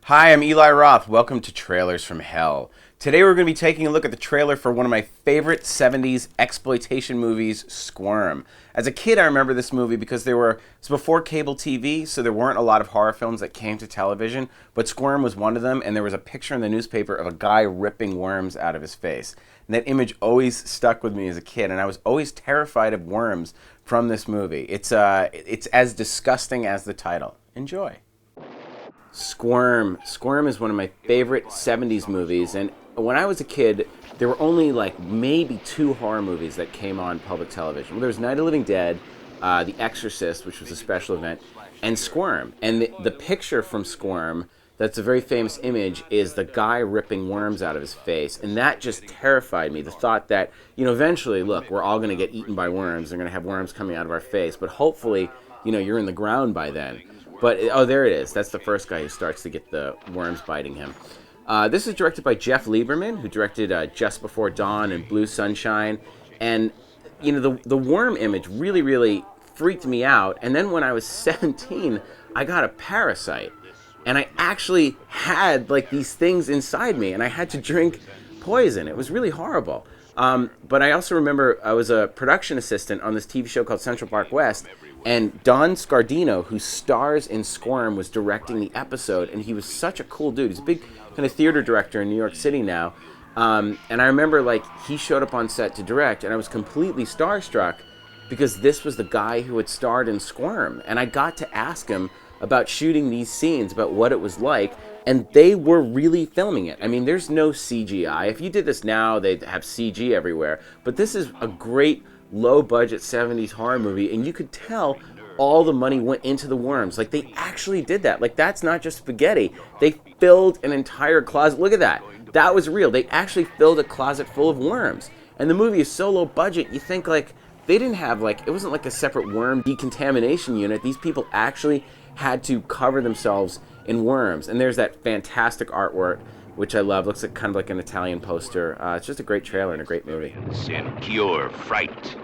Hi, I'm Eli Roth. Welcome to Trailers from Hell. Today we're going to be taking a look at the trailer for one of my favorite 70s exploitation movies, SQUIRM. As a kid, I remember this movie because it's before cable TV, so there weren't a lot of horror films that came to television, but SQUIRM was one of them, and there was a picture in the newspaper of a guy ripping worms out of his face. And that image always stuck with me as a kid, and I was always terrified of worms from this movie. It's as disgusting as the title. Enjoy. SQUIRM. SQUIRM is one of my favorite 70s movies, and when I was a kid, there were only like maybe two horror movies that came on public television. Well, there was Night of the Living Dead, The Exorcist, which was a special event, and SQUIRM. And the picture from SQUIRM, that's a very famous image, is the guy ripping worms out of his face, and that just terrified me. The thought that, eventually, look, we're all going to get eaten by worms, they're going to have worms coming out of our face, but hopefully, you're in the ground by then. But, oh, there it is. That's the first guy who starts to get the worms biting him. This is directed by Jeff Lieberman, who directed Just Before Dawn and Blue Sunshine. And, the worm image really, really freaked me out. And then when I was 17, I got a parasite. And I actually had, these things inside me. And I had to drink poison. It was really horrible. But I also remember I was a production assistant on this TV show called Central Park West. And Don Scardino, who stars in SQUIRM, was directing the episode, and he was such a cool dude. He's a big kind of theater director in New York City now. And I remember, he showed up on set to direct, and I was completely starstruck because this was the guy who had starred in SQUIRM. And I got to ask him about shooting these scenes, about what it was like, and they were really filming it. I mean, there's no CGI. If you did this now, they'd have CG everywhere. But this is a great low-budget 70s horror movie, and you could tell all the money went into the worms. They actually did that. That's not just spaghetti. They filled an entire closet. Look at that. That was real. They actually filled a closet full of worms. And the movie is so low budget, you think, they didn't have, it wasn't like a separate worm decontamination unit. These people actually had to cover themselves in worms. And there's that fantastic artwork, which I love. Looks kind of like an Italian poster. It's just a great trailer and a great movie. And cure fright.